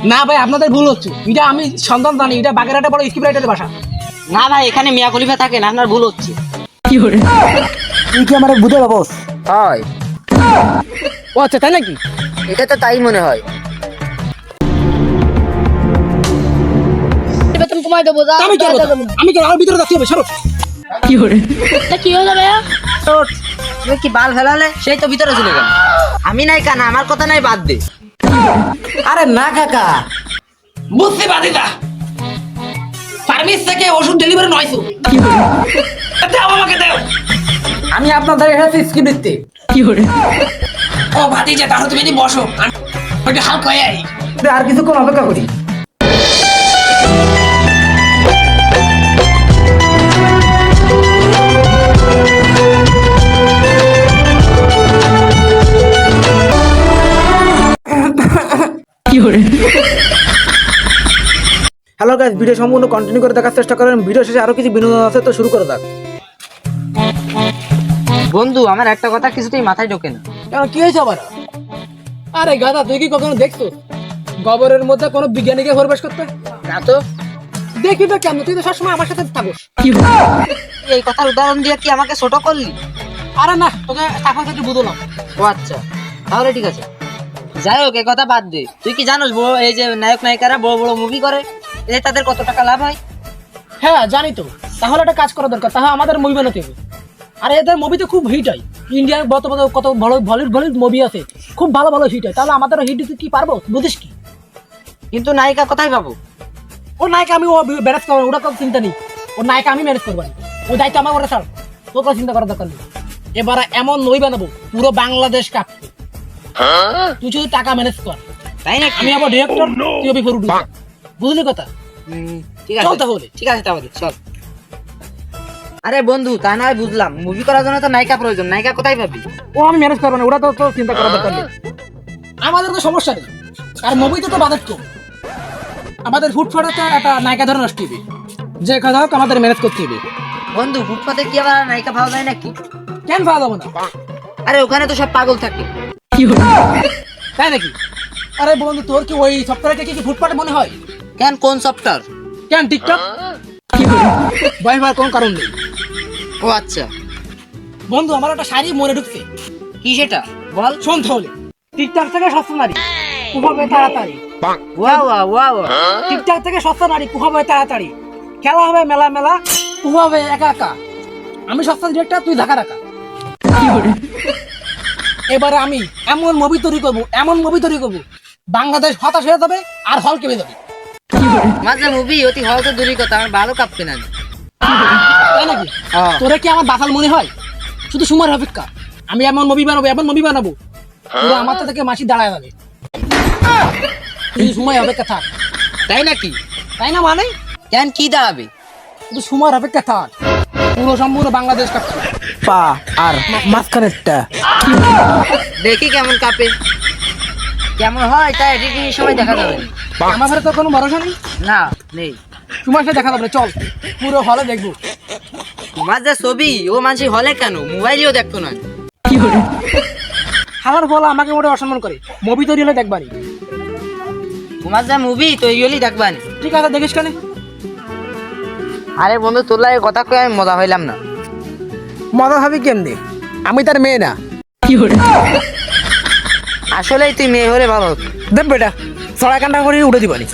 না ভাই আপনাদের ভুল হচ্ছে, এটা আমি সন্তান জানি, এটা বাগেরহাটে বড় স্ক্রিপ্ট রাইটারের বাসা। না ভাই, এখানে মিয়া খলিফা থাকেন, আপনার ভুল হচ্ছে। তুই কি আমার বুঝে বাবস? হয়, ও আচ্ছা তাই নাকি? এটা তো তাই মনে হয়। বেতন কমাই দেবো, যা আমি কি করব? আমি কি আর ভিতরে যাচ্ছি হবে সরো। কি হয়ে যাবে? তুমি কি বাল ফেলালে? সেই তো ভিতরে চলে গেল। আমি নাই কানা, আমার কথা নাই, বাদ দে। আরে না কাকা, বুঝতে পারি না, ফার্মেসি থেকে ওষুধ ডেলিভারি নয়ছো। দাও আমাকে দাও, আমি আপনাদের এখানে স্ক্রিপ্ট দিতে। ও ভাতিজা, তাহলে তুমি এখানে বসো, আমি ওটা হালকা হয়ে আই, আর কিছুক্ষণ অপেক্ষা করি। হ্যালো গাইস, ভিডিও সম্পূর্ণ কন্টিনিউ করে দেখার চেষ্টা করেন। ভিডিও শেষে আরো কিছু বিনোদন আছে, তো শুরু করে দাও। বন্ধু, আমার একটা কথা কিছুতেই মাথায় ঢোকে না। কেন, কি হয়েছে আবার? আরে গাধা, তুই কি কখনো দেখছো গোবরের মধ্যে কোনো বিজ্ঞানীকে প্রবেশ করতে? না তো। দেখি তো কেন, তুই তো সবসময় আমার সাথে থাকিস। এই কথার উদাহরণ দিয়ে কি আমাকে ছোট করলি? আরে না, তোকে এখন থেকে বুঝলাম। ও আচ্ছা, তাহলে ঠিক আছে। যাই হোক, এই কথা বাদ দে। তুই কি জানোস বড় এই যে নায়ক নায়িকারা বড় বড় মুভি করে, এতে তাদের কত টাকা লাভ হয়? হ্যাঁ জানি তো, তাহলে একটা কাজ করা দরকার, তাহলে আমাদের মুভি বানাতে হবে। আর এদের মুভি তো খুব হিট হয়, ইন্ডিয়ার কত ভালো বলিউড মুভি আছে, খুব ভালো ভালো হিট হয়। তাহলে আমাদের হিট দিতে কি পারবো, বুঝিস কি? কিন্তু নায়িকা কোথায় পাবো? ও নায়িকা আমি ম্যানেজ করবো, ওটা কোনো চিন্তা নেই। ও নায়িকা আমি ম্যানেজ করবো, ও দায়িত্ব আমার ওরা ছাড়, তোর কোনো চিন্তা করার দরকার নেই। এবারে এমন নই বানাবো পুরো বাংলাদেশ কাপ, তুই শুধু টাকা ম্যানেজ কর। তাই না? আমি আবার ডিরেক্টর, তুই অবি প্রোডিউসার, বুঝলি কথা? ঠিক চল আছে তাহলে। ঠিক আছে তাহলে চল। আরে বন্ধু, তা নয় বুঝলাম, মুভি করার জন্য তো নায়িকা প্রয়োজন, নায়িকা কোথায় পাবি? ও আমি ম্যানেজ করবো না, ওটা তো তোর চিন্তা করার দরকার নেই। আমাদের তো সমস্যা নেই, আর মুভিতে তো বাজেট কম। আমাদের ফুটফাটে তো একটা নায়িকা ধরে নষ্ট হবে, যে কথা হোক আমাদের ম্যানেজ করতে হবে। বন্ধু, ফুটপাতে কি আবার নায়িকা পাওয়া যায় নাকি? কেন পাওয়া যাবো না? আরে ওখানে তো সব পাগল থাকে। তাই নাকি? আরে বন্ধু, তোর কি ওই সফটওয়্যারটা কি ফুটপাতে মনে হয়? কেন, কোন সফটওয়্যার? কেন টিকটক? ভয় পাওয়ার কোনো কারণ নেই। ও আচ্ছা। বন্ধু, আমার একটা শাড়ি মনে ঢুকছে। কি সেটা বল। শোন তাহলে, টিকটক থেকে সস্তা নারী কুহাবে তাড়াতাড়ি। ওয়া ওয়া ওয়া ওয়া। টিকটক থেকে সস্তা নারী কুহাবে তাড়াতাড়ি, খেলা হবে মেলা মেলা, কুহাবে একা একা। আমি সস্তা ডিরেক্টর, তুই ঢাকা রাখা। এবারে আমি এমন মুভি তৈরি করবো, বাংলাদেশ হতাশ হয়ে যাবে আর হল কেঁপে যাবে। মাঝে মুভি অতি হওয়া তো দূরই কথা, আমার ভালো কাঁপছে না। তাই নাকি? তোরা কি আমার বাতাল মনে হয়? শুধু সময়ের অপেক্ষা, আমি এমন মুভি বানাবো পুরো আমার তো থেকে মাসি দাঁড়ায় যাবে। তুই সময় অপেক্ষা থাক। তাই নাকি? তাই না মানে? কেন, কি দাঁড়াবে? শুধু সময়ের অপেক্ষা থাক, পুরো সম্পূর্ণ বাংলাদেশ কাঁপছে। পা আর মাঝখানেরটা দেখি কেমন কাঁপে। কেমন হয় তা এডিটিং এর সময় দেখা যাবে। আমার ঘরে তো কোনো ভরসা নেই। না, নেই। তোমার সাথে দেখা যাবে না, চল পুরো হলে দেখবো। তোমার যে ছবি, ও মানুষ হলে কেন, মোবাইলেও দেখতো না। আমার বলা আমাকে মোটে অসম্মান করে, মুভি তৈরি হলে দেখবানি। তোমার যে মুভি তৈরি হলেই দেখবানি। ঠিক আছে, দেখিস কেন? আরে বন্ধু, তোর লাগে কথা কয়ে আমি মজা হইলাম না। মজা ভাবি কেমনি? আমি তার মেয়ে না। আসলেই তুই মেয়ে হলে ভালো হতো। দেখ বেটা, ছড়া কান্না করে উঠে দিবানি।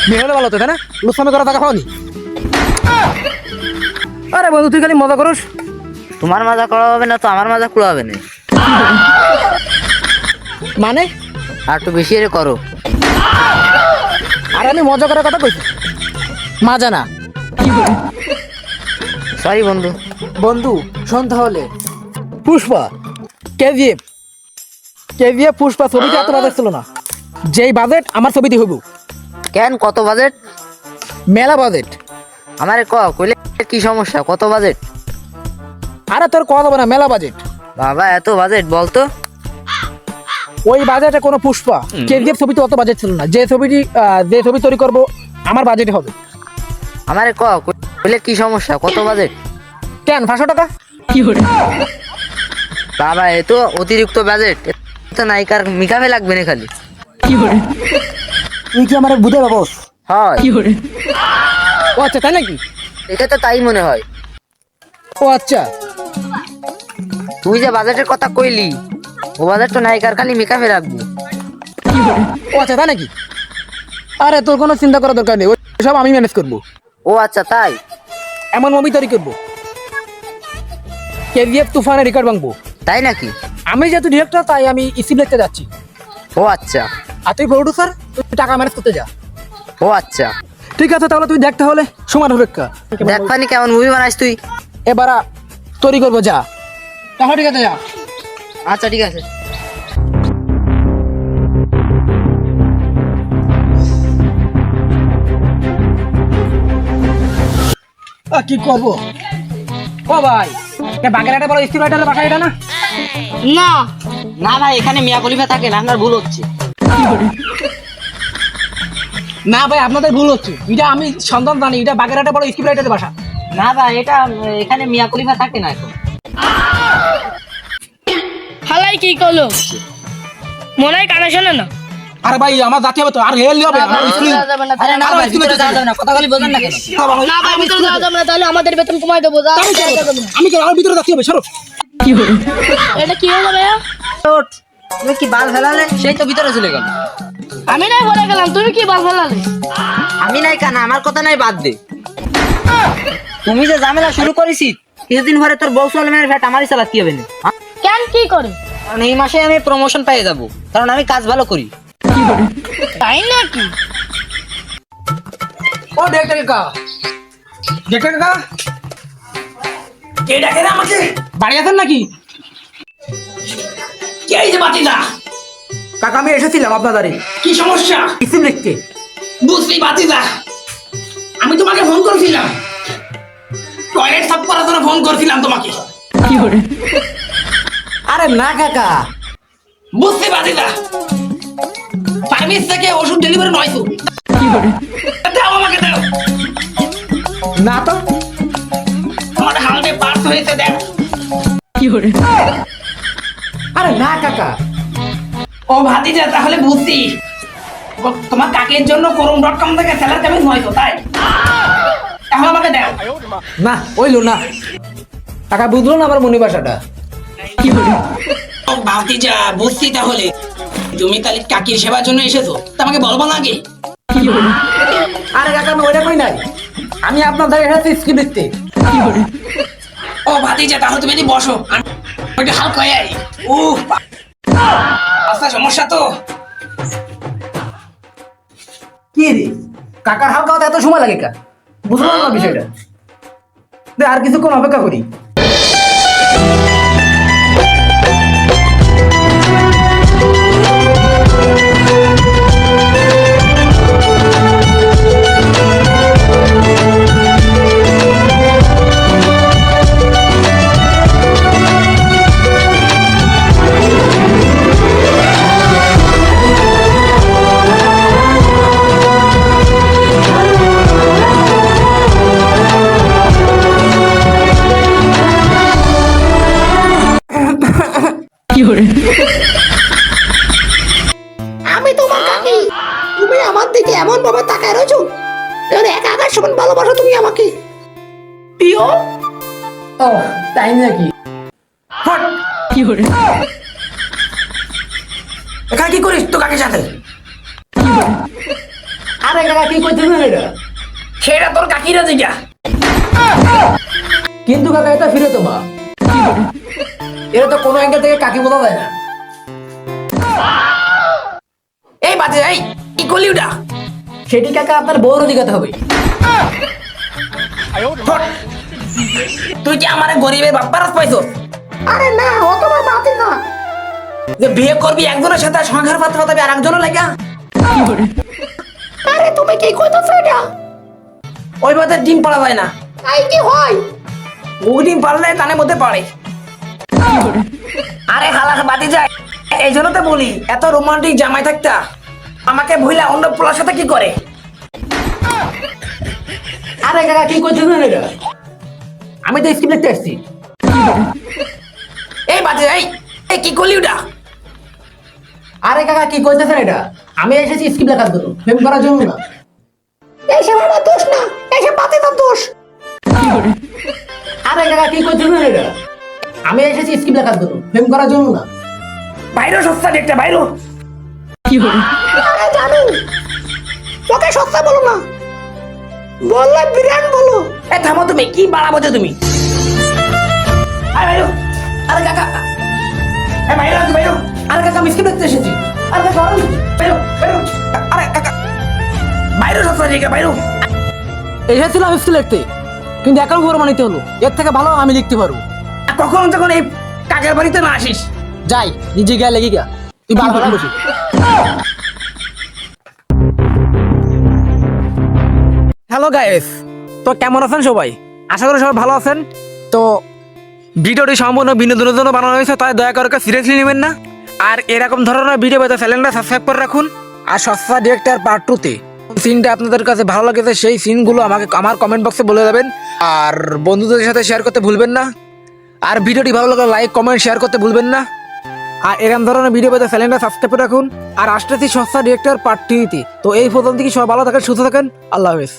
মেয়ে হলে ভালো হতো, তাই না? লুসামি করা টাকা পাওনি। আরে বন্ধু, তুই খালি মজা করস। তোমার মজা করা হবে না তো আমার মজা করা হবে না। মানে? আর একটু বেশি এর করো। আর আমি মজা করার কথা কইছি, মাজা না। সরি বন্ধু। বন্ধু শোন তাহলে, পুষ্পা কেজিএফ পুষ্পা ছবিতে এত বাজেট ছিল না, যেই বাজেট আমার ছবিতে হইব। কেন, কত বাজেট? মেলা বাজেট। আমারে কইলে কি সমস্যা, কত বাজেট? আরে তোর কথা বলে না, মেলা বাজেট। বাবা, এত বাজেট বলতো। ওই বাজেটে কোনো পুষ্পা কেজিএফ ছবিতে অত বাজেট ছিল না, যে ছবি তৈরি করব আমার বাজেটে হবে। আমারে কইলে কি সমস্যা, কত বাজেট? কেন 500 টাকা? বাবা, এ তো অতিরিক্ত বাজেট, তো নায়িকার মেকআপে লাগবে না খালি। তুই কি আমার বুঝে বাবস? হয় ও আচ্ছা, তাই নাকি? এটা তো তাই মনে হয়। ও আচ্ছা, তুই যে বাজেটের কথা কইলি, ও বাজেট তো নায়িকার খালি মেকআপে রাখবো। ও আচ্ছা, তাই নাকি? আরে তোর কোনো চিন্তা করার দরকার নেই, সব আমি ম্যানেজ করবো। ও আচ্ছা তাই। এমন মুভি তৈরি করবো, কেজিএফ তুফানে রেকর্ড ভাঙবো। তাই নাকি? আমি যেহেতু ডিরেক্টর, তাই আমি স্ক্রিপ্ট লিখতে যাচ্ছি। ও আচ্ছা। আর তুই প্রডিউসার, তুই টাকা ম্যানেজ করতে যা। ও আচ্ছা। ঠিক আছে, তাহলে তুই দেখতে হলে সময় অপেক্ষা। দেখ পানি কেমন মুভি বানাইস তুই। এবার তৈরি করবো, যা। তাহলে ঠিক আছে, যা। আচ্ছা ঠিক আছে। কি করবো? ও ভাই, বাগেরহাটে বড় স্ক্রিপ্ট রাইটারের বাসা এটা না? না না ভাই, এখানে মিয়া খলিফা থাকে না, আপনার ভুল হচ্ছে। না ভাই, আপনাদের ভুল হচ্ছে। এটা আমি সন্ধান জানি, এটা বাগেরহাটে বড় স্ক্রিপ্ট রাইটারের বাসা। না ভাই, এটা এখানে মিয়া খলিফা থাকে না এখন। হালাই কি করলো? মনে হয় কানে শোনে না। আরে ভাই, আমার যাতে হবে তো, আর রেল হবে। না ভাই, ভিতরে যাওয়া যাবে না। আরে না ভাই, ভিতরে যাওয়া যাবে না, কথা বলি বোঝেন না কেন? না ভাই, ভিতরে যাওয়া যাবে না, তাহলে আমাদের বেতন কমাই দেবো। যা, যাওয়া যাবে না। আমি কেন আমার ভিতরে যাচ্ছি হবে, সরো। এটা কি হলো ভাইয়া? ওঠ, তুমি কি বাল ফেলালে? সেই তো ভিতরে চলে গেল। আমি নাই বলে গেলাম, তুমি কি বাল ফেলালে? আমি নাই কানা, আমার কথা নাই, বাদ দে। তুমি যে ঝামেলা শুরু করেছি, কিছুদিন পরে তোর বউ সালমের ফ্যাট আমারই চালাতে হবে না। কেন, কি করে? কারণ এই মাসে আমি প্রমোশন পেয়ে যাব, কারণ আমি কাজ ভালো করি। তাই নাকি? ও দেখতে কাকা, দেখতে কাকা, কে ডাকে রে আমাকে? বাড়ি আছেন নাকি? কে এই যে বাতিদা? কাকা, আমি এসেছিলাম আপনাদের। কি সমস্যা? স্ক্রিপ্ট লিখতে। বুঝলি বাতিদা, আমি তোমাকে ফোন করেছিলাম, টয়লেট সাফ করার জন্য ফোন করেছিলাম তোমাকে। আরে না কাকা, বুঝছি বাতিদা, ফার্মেস থেকে ওষুধ ডেলিভারি নয় তো। দাও আমাকে, দাও। না তো, আমার হালতে পার্স হয়েছে, দেখ। আরে না কাকা। ও ভাতিজা, তাহলে বুঝছি তোমার কাকের জন্য করুম.com থেকে সেলার কামিজ নয় তো, তাই? তাহলে আমাকে দাও। না, ওইলো না কাকা, বুঝলো না আমার মনি ভাষাটা। ও ভাতিজা, বুঝছি তাহলে তুমি তাহলে কাকির সেবার জন্য এসেছো, তা আমাকে বলবো না আগে? আরে কাকা, আমি ওইটা কই নাই, আমি আপনাদের এসেছি স্ক্রিপ্ট লিখতে। ও ভাতিজা, তাহলে তুমি যদি বসো, আমি ওইটা হালকা হয়ে আই। আচ্ছা, সমস্যা তো কি রে কাকার হালকা হতে এত সময় লাগে? বুঝলাম না বিষয়টা। আর কিছুক্ষণ অপেক্ষা করি। আমি তোমার কাকি, তুমি আমার দিকে এমন ভাবে তাকায় রয়েছো যেন এক আকাশ সমান ভালোবাসো তুমি আমাকে। প্রিয়, ও তাই নাকি? হট! এখানে কি করিস তো কাকের সাথে? আরে কাকা, কি করছিস না এটা? সেটা তোর কাকিরা জিগা। কিন্তু কাকা, এটা ফিরে তোমা, এটা তো কোনো অ্যাঙ্গেল থেকে কাকি বোঝা যায় না। এই বাজে, এই কি করলি ওটা? সেটি কাকা আপনার বউর জিগাতে হবে। হট! তুই কি আমার গরিবের বাপ্পারাস পাইছো? আরে না, ও তোমার বাতি না। যে বিয়ে করবি একজনের সাথে, সংসার পাত্র পাতাবি আর একজনের লাগা? আরে তুমি কি কইতাছো এটা? ওই বাতে ডিম পাড়া যায় না, তাই কি হয়? ও ডিম পারলে কানের মধ্যে পারে। আরে হালাস বাতি যায়, এই জন্য তো বলি, এত রোমান্টিক জামাই থাকতা আমাকে ভুইলা অন্য পোলার সাথে কি করে? আরে কাকা, কি করছিস না এটা? আমি তো স্ক্রিপ্ট লিখতে আসছি। এই বাজে, এই কি করলি ওটা? আরে কাকা, কি করতেছেন এটা? আমি এসেছি স্কিপ লেখার জন্য, প্রেম করার জন্য না। এইসব আমার দোষ না, এইসব বাতিদার দোষ। আরে কাকা কি করছেন এটা? আমি এসেছি স্কিপ লেখার জন্য, প্রেম করার জন্য না। বাইরে সস্তা দেখতে বাইরে। আরে জানো, ওকে সস্তা বলো না, বললে বিরিয়ানি বলো। এ থামো তুমি, কি বাড়া বোঝো তুমি? আরে বাইরে, আরে কাকা, এ বাইরে বাইরে। আরে কাকা আমি স্কিপ লিখতে এসেছি। আরে কাকা বাইরে বাইরে। আরে কাকা বাইরে সস্তা দেখে বাইরে। এসেছিলাম স্কিপ লিখতে, কিন্তু এখন ঘর মানিতে হলো। এর থেকে ভালো আমি লিখতে পারবো। কখন যখন এই কাকের বাড়িতে না আসিস, যাই নিজে গিয়ে লেগে গা, তুই বার করে বসি। হ্যালো গাইস, তো কেমন আছেন সবাই? আশা করি সবাই ভালো আছেন। তো ভিডিওটি সম্পূর্ণ বিনোদনের জন্য বানানো হয়েছে, তাই দয়া করে সিরিয়াসলি নেবেন না। আর এরকম ধরনের ভিডিও পেতে চ্যানেলটা সাবস্ক্রাইব করে রাখুন। আর সস্তা ডিরেক্টর পার্ট 2 তে সিনটা আপনাদের কাছে ভালো লাগেছে সেই সিনগুলো আমাকে আমার কমেন্ট বক্সে বলে দেবেন। আর বন্ধুদের সাথে শেয়ার করতে ভুলবেন না। আর ভিডিওটি ভালো লাগলে লাইক কমেন্ট শেয়ার করতে ভুলবেন না। আর এরকম ধরনের ভিডিও পেতে চ্যানেলটা সাবস্ক্রাইব করে রাখুন। আর আসতেছি সস্তা ডিরেক্টর পার্ট 3 তে। তো এই পর্যন্ত কি সবাই ভালো থাকেন, সুস্থ থাকেন, আল্লাহ হাফেজ।